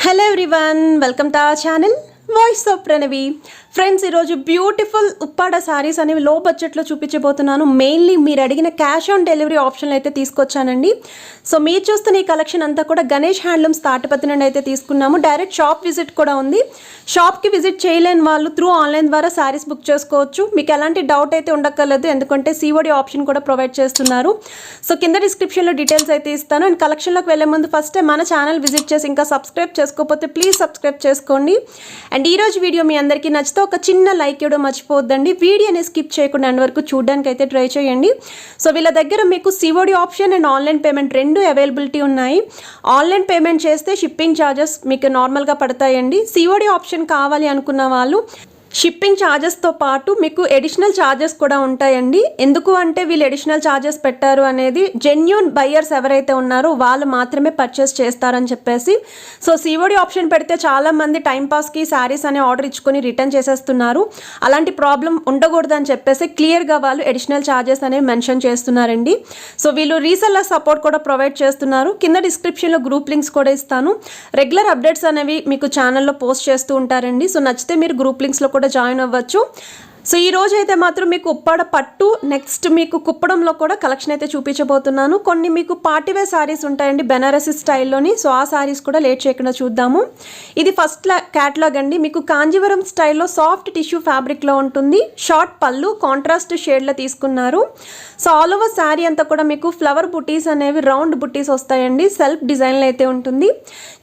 Hello everyone, welcome to our channel Voice of Pranavi. Friends ఈరోజు beautiful Uppada saris అనేవి లో బడ్జెట్లో చూపించబోతున్నాను. మెయిన్లీ మీరు అడిగిన క్యాష్ ఆన్ డెలివరీ ఆప్షన్లు అయితే తీసుకొచ్చానండి. సో మీరు చూస్తున్న ఈ కలెక్షన్ అంతా కూడా గణేష్ హ్యాండ్లూమ్స్ తాటిపత్రి నుండి అయితే తీసుకున్నాము. డైరెక్ట్ షాప్ విజిట్ కూడా ఉంది. షాప్కి విజిట్ చేయలేని వాళ్ళు త్రూ ఆన్లైన్ ద్వారా శారీస్ బుక్ చేసుకోవచ్చు. మీకు ఎలాంటి డౌట్ అయితే ఉండక్కర్లేదు, ఎందుకంటే సిఓడి ఆప్షన్ కూడా ప్రొవైడ్ చేస్తున్నారు. సో కింద డిస్క్రిప్షన్లో డీటెయిల్స్ అయితే ఇస్తాను. అండ్ కలెక్షన్లోకి వెళ్ళే ముందు ఫస్ట్ టైం మన ఛానల్ విజిట్ చేసి ఇంకా సబ్స్క్రైబ్ చేసుకోకపోతే ప్లీజ్ సబ్స్క్రైబ్ చేసుకోండి. అండ్ ఈరోజు వీడియో మీ అందరికీ నచ్చితే ఒక చిన్న లైక్ ఇవ్వడం మర్చిపోవద్దండి. వీడియోని స్కిప్ చేయకుండా అండ్ వరకు చూడడానికి అయితే ట్రై చేయండి. సో వీళ్ళ దగ్గర మీకు COD option and online payment రెండు అవైలబిలిటీ ఉన్నాయి. ఆన్లైన్ పేమెంట్ చేస్తే షిప్పింగ్ ఛార్జెస్ మీకు నార్మల్గా పడతాయండి. సిఓడి ఆప్షన్ కావాలి అనుకున్న వాళ్ళు షిప్పింగ్ ఛార్జెస్తో పాటు మీకు ఎడిషనల్ ఛార్జెస్ కూడా ఉంటాయండి. ఎందుకు అంటే వీళ్ళు ఎడిషనల్ ఛార్జెస్ పెట్టారు అనేది జెన్యూన్ బయ్యర్స్ ఎవరైతే ఉన్నారో వాళ్ళు మాత్రమే పర్చేస్ చేస్తారని చెప్పేసి. సో సిఓడి ఆప్షన్ పెడితే చాలామంది టైంపాస్కి శారీస్ అనే ఆర్డర్ ఇచ్చుకొని రిటర్న్ చేసేస్తున్నారు. అలాంటి ప్రాబ్లం ఉండకూడదని చెప్పేసి క్లియర్గా వాళ్ళు ఎడిషనల్ ఛార్జెస్ అనేవి మెన్షన్ చేస్తున్నారండి. సో వీళ్ళు రీసెల్లర్ సపోర్ట్ కూడా ప్రొవైడ్ చేస్తున్నారు. కింద డిస్క్రిప్షన్లో గ్రూప్ లింక్స్ కూడా ఇస్తాను. రెగ్యులర్ అప్డేట్స్ అనేవి మీకు ఛానల్లో పోస్ట్ చేస్తూ ఉంటారండి. సో నచ్చితే మీరు గ్రూప్ లింక్స్లో కూడా జాయిన్ అవ్వచ్చు. సో ఈ రోజు అయితే మాత్రం మీకు ఉప్పాడ పట్టు, నెక్స్ట్ మీకు కుప్పడంలో కూడా కలెక్షన్ అయితే చూపించబోతున్నాను. కొన్ని మీకు పార్టీవేర్ శారీస్ ఉంటాయండి బెనారసీ స్టైల్లోని. సో ఆ శారీస్ కూడా లేట్ చేయకుండా చూద్దాము. ఇది ఫస్ట్ క్యాటలాగ్ అండి. మీకు కాంజీవరం స్టైల్లో సాఫ్ట్ టిష్యూ ఫ్యాబ్రిక్లో ఉంటుంది. షార్ట్ పళ్ళు కాంట్రాస్ట్ షేడ్లో తీసుకున్నారు. సో ఆల్ ఓవర్ శారీ అంతా కూడా మీకు ఫ్లవర్ బుటీస్ అనేవి రౌండ్ బుటీస్ వస్తాయండి. సెల్ఫ్ డిజైన్లో అయితే ఉంటుంది.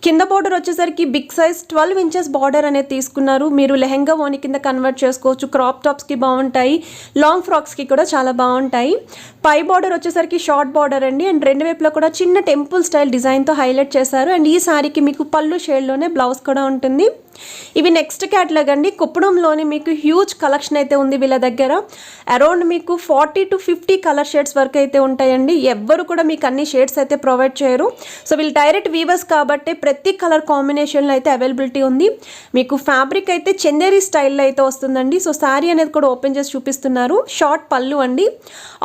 కింద బార్డర్ వచ్చేసరికి బిగ్ సైజ్ 12 ఇంచెస్ బార్డర్ అనేది తీసుకున్నారు. మీరు లెహెంగా ఓని కింద కన్వర్ట్ చేసుకోవచ్చు. క్రాప్ టాప్స్కి బాగుంటాయి, లాంగ్ ఫ్రాక్స్కి కూడా చాలా బాగుంటాయి. పై బార్డర్ వచ్చేసరికి షార్ట్ బార్డర్ అండి. అండ్ రెండు వైపులో కూడా చిన్న టెంపుల్ స్టైల్ డిజైన్తో హైలైట్ చేశారు. అండ్ ఈ శారీకి మీకు పళ్ళు షేడ్లోనే బ్లౌజ్ కూడా ఉంటుంది. ఇవి నెక్స్ట్ క్యాటలాగ్ అండి. కుప్పడంలోని మీకు హ్యూజ్ కలెక్షన్ అయితే ఉంది వీళ్ళ దగ్గర. అరౌండ్ మీకు 40 to 50 కలర్ షేడ్స్ వరకు అయితే ఉంటాయండి. ఎవ్వరు కూడా మీకు అన్ని షేడ్స్ అయితే ప్రొవైడ్ చేయరు. సో వీళ్ళు డైరెక్ట్ వీవర్స్ కాబట్టి ప్రతి కలర్ కాంబినేషన్లో అయితే అవైలబిలిటీ ఉంది. మీకు ఫ్యాబ్రిక్ అయితే చందేరి స్టైల్లో అయితే వస్తుందండి. సో శారీ అనేది కూడా ఓపెన్ చేసి చూపిస్తున్నారు. షార్ట్ పళ్ళు అండి.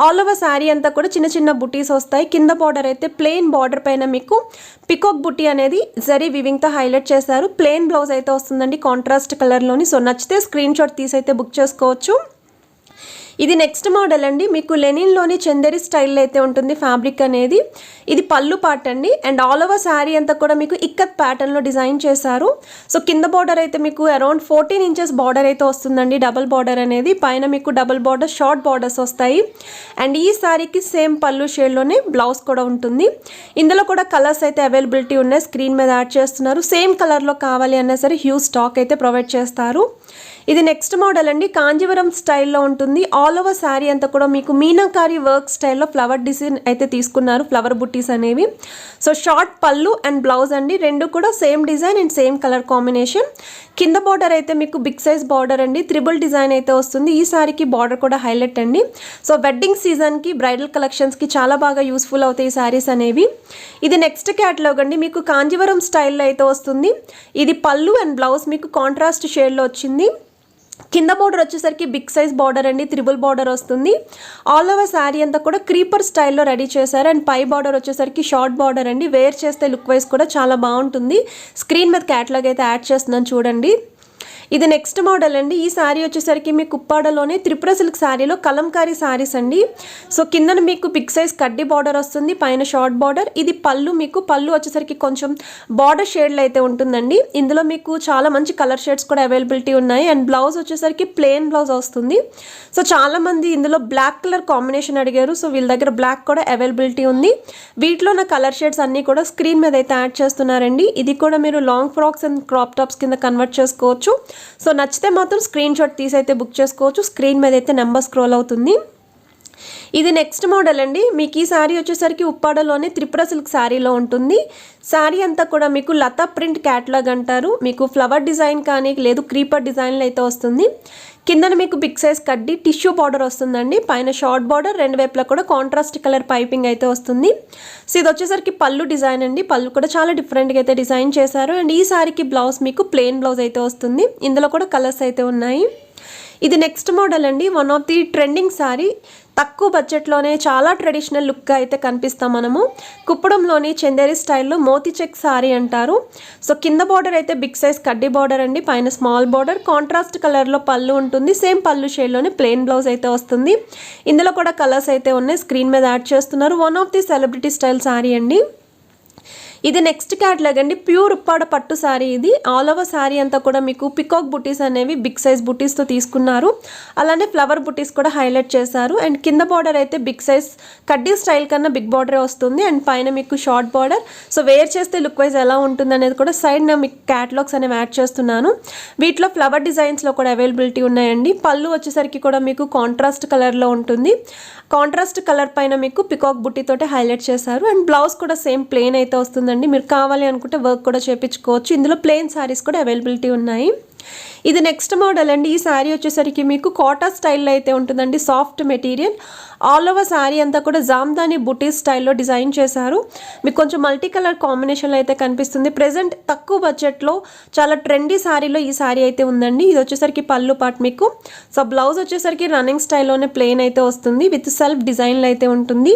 ఆల్ ఓవర్ శారీ అంతా కూడా చిన్న చిన్న బుటీస్ వస్తాయి. కింద బార్డర్ అయితే ప్లెయిన్ బార్డర్ పైన మీకు పికాక్ బుటీ అనేది జరీ వివింగ్తో హైలైట్ చేశారు. ప్లెయిన్ బ్లౌజ్ అయితే వస్తుందండి కాంట్రాస్ట్ కలర్లోని. సో నచ్చితే స్క్రీన్ షాట్ తీసి అయితే బుక్ చేసుకోవచ్చు. ఇది నెక్స్ట్ మోడల్ అండి. మీకు లెనిన్లోని చందేరి స్టైల్లో అయితే ఉంటుంది ఫ్యాబ్రిక్ అనేది. ఇది పళ్ళు పార్ట్ అండి. అండ్ ఆల్ ఓవర్ శారీ అంతా కూడా మీకు ఇక్కత్ ప్యాటర్న్లో డిజైన్ చేశారు. సో కింద బార్డర్ అయితే మీకు అరౌండ్ 14 ఇంచెస్ బార్డర్ అయితే వస్తుందండి. డబుల్ బార్డర్ అనేది పైన మీకు డబుల్ బార్డర్ షార్ట్ బార్డర్స్ వస్తాయి. అండ్ ఈ శారీకి సేమ్ పళ్ళు షేడ్లోనే బ్లౌజ్ కూడా ఉంటుంది. ఇందులో కూడా కలర్స్ అయితే అవైలబిలిటీ ఉన్నాయి. స్క్రీన్ మీద యాడ్ చేస్తున్నారు. సేమ్ కలర్లో కావాలి అన్నా సరే హ్యూజ్ స్టాక్ అయితే ప్రొవైడ్ చేస్తారు. ఇది నెక్స్ట్ మోడల్ అండి. కాంజీవరం స్టైల్లో ఉంటుంది. ఆల్ ఓవర్ శారీ అంతా కూడా మీకు మీనాకారి వర్క్ స్టైల్లో ఫ్లవర్ డిజైన్ అయితే తీసుకున్నారు. ఫ్లవర్ బుట్టీస్ అనేవి. సో షార్ట్ పళ్ళు అండ్ బ్లౌజ్ అండి. రెండు కూడా same design and same colour combination. కింద బార్డర్ అయితే మీకు బిగ్ సైజ్ బార్డర్ అండి. త్రిబుల్ డిజైన్ అయితే వస్తుంది. ఈ శారీకి బార్డర్ కూడా హైలైట్ అండి. సో వెడ్డింగ్ సీజన్కి బ్రైడల్ కలెక్షన్స్కి చాలా బాగా యూస్ఫుల్ అవుతాయి ఈ శారీస్ అనేవి. ఇది నెక్స్ట్ క్యాటలాగ్ అండి. మీకు కాంజీవరం స్టైల్లో అయితే వస్తుంది. ఇది పళ్ళు అండ్ బ్లౌజ్ మీకు కాంట్రాస్ట్ షేడ్లో వచ్చింది. కింద బార్డర్ వచ్చేసరికి బిగ్ సైజ్ బార్డర్ అండి. త్రిబుల్ బార్డర్ వస్తుంది. ఆల్ ఓవర్ శారీ అంతా కూడా క్రీపర్ స్టైల్లో రెడీ చేశారు. అండ్ పై బార్డర్ వచ్చేసరికి షార్ట్ బార్డర్ అండి. వేర్ చేస్తే లుక్ వైజ్ కూడా చాలా బాగుంటుంది. స్క్రీన్ మీద క్యాటలాగ్ అయితే యాడ్ చేస్తున్నాను చూడండి. ఇది నెక్స్ట్ మోడల్ అండి. ఈ శారీ వచ్చేసరికి మీకు ఉప్పాడలోనే త్రిపుర సిల్క్ శారీలో కలంకారీ శారీస్ అండి. సో కిందన మీకు బిగ్ సైజ్ కడ్డీ బార్డర్ వస్తుంది. పైన షార్ట్ బార్డర్. ఇది పళ్ళు. మీకు పళ్ళు వచ్చేసరికి కొంచెం బార్డర్ షేడ్లో అయితే ఉంటుందండి. ఇందులో మీకు చాలా మంచి కలర్ షేడ్స్ కూడా అవైలబిలిటీ ఉన్నాయి. అండ్ బ్లౌజ్ వచ్చేసరికి ప్లెయిన్ బ్లౌజ్ వస్తుంది. సో చాలామంది ఇందులో బ్లాక్ కలర్ కాంబినేషన్ అడిగారు. సో వీళ్ళ దగ్గర బ్లాక్ కూడా అవైలబిలిటీ ఉంది. వీటిలో నా కలర్ షేడ్స్ అన్నీ కూడా స్క్రీన్ మీద అయితే యాడ్ చేస్తున్నారండి. ఇది కూడా మీరు long frocks and crop tops కింద కన్వర్ట్ చేసుకోవచ్చు. సో నచ్చితే మాత్రం స్క్రీన్ షాట్ తీసి అయితే బుక్ చేసుకోవచ్చు. స్క్రీన్ మీద అయితే నెంబర్ స్క్రోల్ అవుతుంది. ఇది నెక్స్ట్ మోడల్ అండి. మీకు ఈ శారీ వచ్చేసరికి ఉప్పాడలోనే త్రిపుర సిల్క్ శారీలో ఉంటుంది. శారీ అంతా కూడా మీకు లతా ప్రింట్ క్యాటలాగ్ అంటారు. మీకు ఫ్లవర్ డిజైన్ కానీ లేదు క్రీపర్ డిజైన్లో అయితే వస్తుంది. కిందన మీకు బిగ్ సైజ్ కడ్డీ టిష్యూ బార్డర్ వస్తుందండి. పైన షార్ట్ బార్డర్. రెండు వైపులా కూడా కాంట్రాస్ట్ కలర్ పైపింగ్ అయితే వస్తుంది. సో ఇది వచ్చేసరికి పళ్ళు డిజైన్ అండి. పళ్ళు కూడా చాలా డిఫరెంట్గా అయితే డిజైన్ చేశారు. అండ్ ఈ శారీకి బ్లౌజ్ మీకు ప్లెయిన్ బ్లౌజ్ అయితే వస్తుంది. ఇందులో కూడా కలర్స్ అయితే ఉన్నాయి. ఇది నెక్స్ట్ మోడల్ అండి. One of the trending sari తక్కువ బడ్జెట్లోనే చాలా ట్రెడిషనల్ లుక్గా అయితే కనిపిస్తాం మనము. కుప్పడంలోని చందేరి స్టైల్లో మోతీ చెక్ సారీ అంటారు. సో కింద బార్డర్ అయితే బిగ్ సైజ్ కడ్డీ బార్డర్ అండి, పైన స్మాల్ బార్డర్, కాంట్రాస్ట్ కలర్లో పళ్ళు ఉంటుంది. సేమ్ పళ్ళు షేడ్లోనే ప్లెయిన్ బ్లౌజ్ అయితే వస్తుంది. ఇందులో కూడా కలర్స్ అయితే ఉన్నాయి, స్క్రీన్ మీద యాడ్ చేస్తున్నారు. One of the celebrity style sorry అండి. ఇది నెక్స్ట్ క్యాటలాగ్ అండి, ప్యూర్ ఉప్పాడ పట్టు శారీ. ఇది ఆల్ ఓవర్ శారీ అంతా కూడా మీకు పికాక్ బుటీస్ అనేవి బిగ్ సైజ్ బుటీస్తో తీసుకున్నారు. అలానే ఫ్లవర్ బుటీస్ కూడా హైలైట్ చేశారు. అండ్ కింద బార్డర్ అయితే బిగ్ సైజ్ కడ్డీ స్టైల్ కన్నా బిగ్ బార్డరే వస్తుంది. అండ్ పైన మీకు షార్ట్ బార్డర్. సో వేర్ చేస్తే లుక్ వైజ్ ఎలా ఉంటుంది అనేది కూడా సైడ్ నా మీకు క్యాటలాగ్స్ అనేవి యాడ్ చేస్తున్నాను. వీటిలో ఫ్లవర్ డిజైన్స్లో కూడా అవైలబిలిటీ ఉన్నాయండి. పళ్ళు వచ్చేసరికి కూడా మీకు కాంట్రాస్ట్ కలర్లో ఉంటుంది. కాంట్రాస్ట్ కలర్ పైన మీకు పికాక్ బుట్టీతోటి హైలైట్ చేశారు. అండ్ బ్లౌజ్ కూడా సేమ్ ప్లెయిన్ అయితే వస్తుందండి. మీరు కావాలి అనుకుంటే వర్క్ కూడా చేయించుకోవచ్చు. ఇందులో ప్లెయిన్ శారీస్ కూడా అవైలబిలిటీ ఉన్నాయి. ఇది నెక్స్ట్ మోడల్ అండి. ఈ శారీ వచ్చేసరికి మీకు కాటన్ స్టైల్లో అయితే ఉంటుందండి, soft material. All over sari అంతా కూడా జామ్దాని బుటీ స్టైల్లో డిజైన్ చేశారు. మీకు కొంచెం మల్టీ కలర్ కాంబినేషన్లో అయితే కనిపిస్తుంది. ప్రెజెంట్ తక్కువ బడ్జెట్లో చాలా ట్రెండీ శారీలో ఈ శారీ అయితే ఉందండి. ఇది వచ్చేసరికి పళ్ళు పార్ట్ మీకు. సో బ్లౌజ్ వచ్చేసరికి రన్నింగ్ స్టైల్లోనే ప్లెయిన్ అయితే వస్తుంది, విత్ సెల్ఫ్ డిజైన్లో అయితే ఉంటుంది.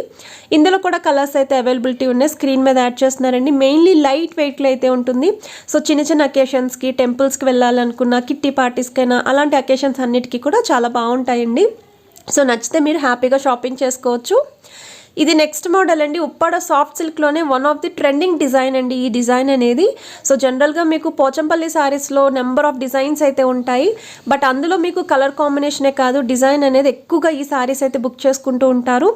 ఇందులో కూడా కలర్స్ అయితే అవైలబిలిటీ ఉన్నాయి, స్క్రీన్ మీద యాడ్ చేస్తున్నారండి. మెయిన్లీ లైట్ వెయిట్లో అయితే ఉంటుంది. సో చిన్న చిన్న అకేషన్స్కి, టెంపుల్స్కి వెళ్ళాలనుకున్న, కిట్టి పార్టీస్కైనా అలాంటి అకేషన్స్ అన్నిటికీ కూడా చాలా బాగుంటాయండి. సో నచ్చితే మీరు హ్యాపీగా షాపింగ్ చేసుకోవచ్చు. ఇది నెక్స్ట్ మోడల్ అండి, ఉప్పాడ సాఫ్ట్ సిల్క్లోనే one of the trending design అండి ఈ డిజైన్ అనేది. సో జనరల్గా మీకు పోచంపల్లి శారీస్లో నెంబర్ ఆఫ్ డిజైన్స్ అయితే ఉంటాయి. బట్ అందులో మీకు కలర్ కాంబినేషనే కాదు, డిజైన్ అనేది ఎక్కువగా ఈ శారీస్ అయితే బుక్ చేసుకుంటూ ఉంటారు.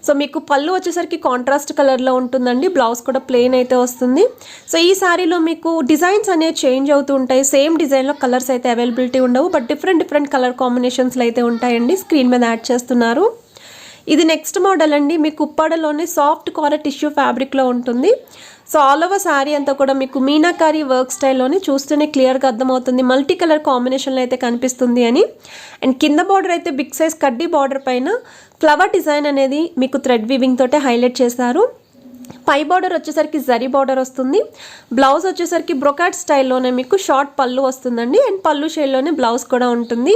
సో మీకు పళ్ళు వచ్చేసరికి కాంట్రాస్ట్ కలర్లో ఉంటుందండి, బ్లౌజ్ కూడా ప్లెయిన్ అయితే వస్తుంది. సో ఈ శారీలో మీకు డిజైన్స్ అనేవి చేంజ్ అవుతూ ఉంటాయి. సేమ్ డిజైన్లో కలర్స్ అయితే అవైలబిలిటీ ఉండవు, బట్ డిఫరెంట్ కలర్ కాంబినేషన్స్లో అయితే ఉంటాయండి, స్క్రీన్ మీద యాడ్ చేస్తున్నారు. ఇది నెక్స్ట్ మోడల్ అండి, మీకు ఉప్పాడలోనే సాఫ్ట్ కాలర్ టిష్యూ ఫ్యాబ్రిక్లో ఉంటుంది. సో ఆల్ ఓవర్ శారీ అంతా కూడా మీకు మీనాకారి వర్క్ స్టైల్లోనే చూస్తూనే క్లియర్గా అర్థమవుతుంది, మల్టీ కలర్ కాంబినేషన్లో అయితే కనిపిస్తుంది అని. అండ్ కింద బార్డర్ అయితే బిగ్ సైజ్ కడ్డీ బార్డర్ పైన ఫ్లవర్ డిజైన్ అనేది మీకు థ్రెడ్ వీవింగ్ తోటే హైలైట్ చేశారు. పై బార్డర్ వచ్చేసరికి జరీ బార్డర్ వస్తుంది. బ్లౌజ్ వచ్చేసరికి బ్రొకాట్ స్టైల్లోనే మీకు షార్ట్ పళ్ళు వస్తుందండి. అండ్ పళ్ళు షేడ్లోనే బ్లౌజ్ కూడా ఉంటుంది.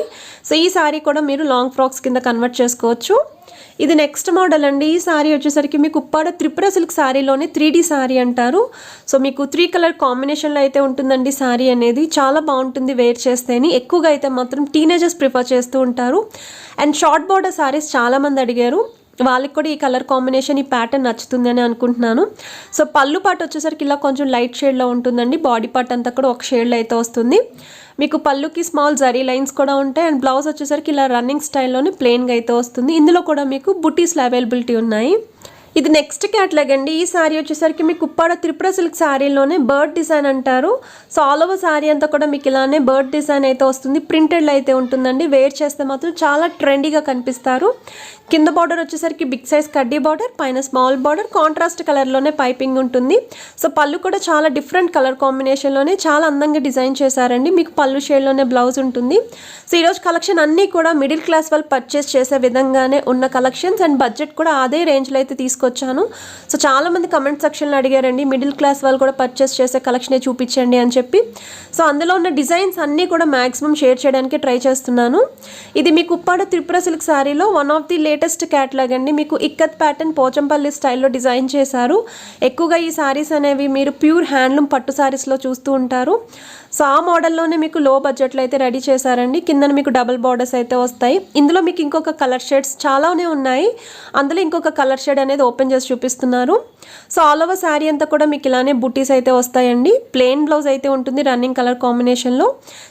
సో ఈ శారీ కూడా మీరు లాంగ్ ఫ్రాక్స్ కింద కన్వర్ట్ చేసుకోవచ్చు. ఇది నెక్స్ట్ మోడల్ అండి. ఈ శారీ వచ్చేసరికి మీకు ఉప్పాడ త్రిపుర సిల్క్ శారీలోనే 3D శారీ అంటారు. సో మీకు 3 కలర్ కాంబినేషన్లో అయితే ఉంటుందండి శారీ అనేది. చాలా బాగుంటుంది వేర్ చేస్తేని. ఎక్కువగా అయితే మాత్రం టీనేజర్స్ ప్రిఫర్ చేస్తూ ఉంటారు. అండ్ షార్ట్ బార్డర్ శారీస్ చాలామంది అడిగారు, వాళ్ళకి కూడా ఈ కలర్ కాంబినేషన్, ఈ ప్యాటర్న్ నచ్చుతుందని అనుకుంటున్నాను. సో పళ్ళు పార్ట్ వచ్చేసరికి ఇలా కొంచెం లైట్ షేడ్లో ఉంటుందండి. బాడీ పార్ట్ అంతా కూడా ఒక షేడ్లో అయితే వస్తుంది. మీకు పళ్ళుకి స్మాల్ జరీ లైన్స్ కూడా ఉంటాయి. అండ్ బ్లౌజ్ వచ్చేసరికి ఇలా రన్నింగ్ స్టైల్లోనే ప్లెయిన్గా అయితే వస్తుంది. ఇందులో కూడా మీకు బుటీస్లో అవైలబిలిటీ ఉన్నాయి. ఇది నెక్స్ట్ క్యాటలాగ్ అండి. ఈ శారీ వచ్చేసరికి మీకు ఉప్పాడ త్రిపుర సిల్క్ శారీలోనే బర్డ్ డిజైన్ అంటారు. సో ఆల్ ఓవర్ శారీ అంతా కూడా మీకు ఇలానే బర్డ్ డిజైన్ అయితే వస్తుంది, ప్రింటెడ్లో అయితే ఉంటుందండి. వేర్ చేస్తే మాత్రం చాలా ట్రెండీగా కనిపిస్తారు. కింద బార్డర్ వచ్చేసరికి బిగ్ సైజ్ కడ్డీ బార్డర్, పైన స్మాల్ బార్డర్, కాంట్రాస్ట్ కలర్లోనే పైపింగ్ ఉంటుంది. సో పళ్ళు కూడా చాలా డిఫరెంట్ కలర్ కాంబినేషన్లోనే చాలా అందంగా డిజైన్ చేశారండి. మీకు పళ్ళు షేడ్లోనే బ్లౌజ్ ఉంటుంది. సో ఈరోజు కలెక్షన్ అన్నీ కూడా మిడిల్ క్లాస్ వాళ్ళు పర్చేస్ చేసే విధంగానే ఉన్న కలెక్షన్స్. అండ్ బడ్జెట్ కూడా అదే రేంజ్లో అయితే తీసుకొచ్చాను. సో చాలామంది కమెంట్ సెక్షన్లో అడిగారండి, మిడిల్ క్లాస్ వాళ్ళు కూడా పర్చేస్ చేసే కలెక్షనే చూపించండి అని చెప్పి. సో అందులో ఉన్న డిజైన్స్ అన్నీ కూడా మ్యాక్సిమం షేర్ చేయడానికి ట్రై చేస్తున్నాను. ఇది మీకు ఉప్పాడ త్రిపుర సిల్క్ శారీలో one of the latest catalogue అండి. మీకు ఇక్కత్ ప్యాటర్న్ పోచంపల్లి స్టైల్లో డిజైన్ చేశారు. ఎక్కువగా ఈ శారీస్ అనేవి మీరు ప్యూర్ హ్యాండ్లూమ్ పట్టు శారీస్లో చూస్తూ ఉంటారు. సో ఆ మోడల్లోనే మీకు లో బడ్జెట్లో అయితే రెడీ చేశారండి. కింద మీకు డబుల్ బార్డర్స్ అయితే వస్తాయి. ఇందులో మీకు ఇంకొక కలర్ షేడ్స్ చాలానే ఉన్నాయి. అందులో ఇంకొక కలర్ షేడ్ అనేది ఓపెన్ చేసి చూపిస్తున్నారు. సో ఆల్ ఓవర్ శారీ అంతా కూడా మీకు ఇలానే బుటీస్ అయితే వస్తాయండి. ప్లెయిన్ బ్లౌజ్ అయితే ఉంటుంది రన్నింగ్ కలర్ కాంబినేషన్లో.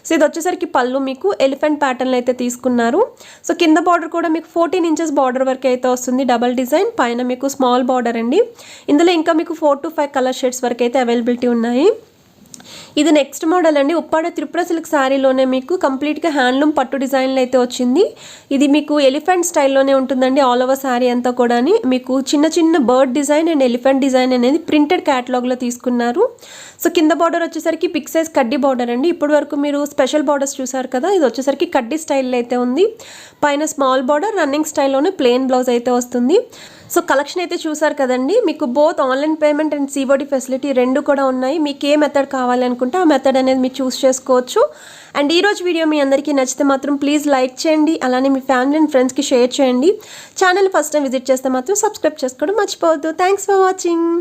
సో ఇది వచ్చేసరికి పళ్ళు మీకు ఎలిఫెంట్ ప్యాటర్న్లో అయితే తీసుకున్నారు. సో కింద బార్డర్ కూడా మీకు 14 ఇంచెస్ బార్డర్ వరకు అయితే వస్తుంది, డబల్ డిజైన్. పైన మీకు స్మాల్ బార్డర్ అండి. ఇందులో ఇంకా మీకు 4 to 5 కలర్ షేడ్స్ వరకు అయితే అవైలబిలిటీ ఉన్నాయి. ఇది నెక్స్ట్ మోడల్ అండి. ఉప్పాడ త్రిపుర సిల్క్ శారీలోనే మీకు కంప్లీట్గా హ్యాండ్లూమ్ పట్టు డిజైన్లో అయితే వచ్చింది. ఇది మీకు ఎలిఫెంట్ స్టైల్లోనే ఉంటుందండి. ఆల్ ఓవర్ శారీ అంతా కూడా మీకు చిన్న చిన్న bird design and elephant design అనేది ప్రింటెడ్ క్యాటలాగ్లో తీసుకున్నారు. సో కింద బార్డర్ వచ్చేసరికి బిగ్ సైజ్ కడ్డీ బార్డర్ అండి. ఇప్పటి వరకు మీరు స్పెషల్ బార్డర్స్ చూసారు కదా, ఇది వచ్చేసరికి కడ్డీ స్టైల్లో అయితే ఉంది. పైన స్మాల్ బార్డర్, రన్నింగ్ స్టైల్లోనే ప్లెయిన్ బ్లౌజ్ అయితే వస్తుంది. సో కలెక్షన్ అయితే చూసారు కదండి, మీకు both online payment and COD facility రెండు కూడా ఉన్నాయి. మీకు ఏ మెథడ్ కావాలి అనుకుంటే ఆ మెథడ్ అనేది మీరు చూస్ చేసుకోవచ్చు. అండ్ ఈరోజు వీడియో మీ అందరికీ నచ్చితే మాత్రం ప్లీజ్ లైక్ చేయండి, అలానే మీ ఫ్యామిలీ అండ్ ఫ్రెండ్స్కి షేర్ చేయండి. ఛానల్ ఫస్ట్ టైం విజిట్ చేస్తే మాత్రం సబ్స్క్రైబ్ చేసుకోవడం మర్చిపోవద్దు. Thanks for watching.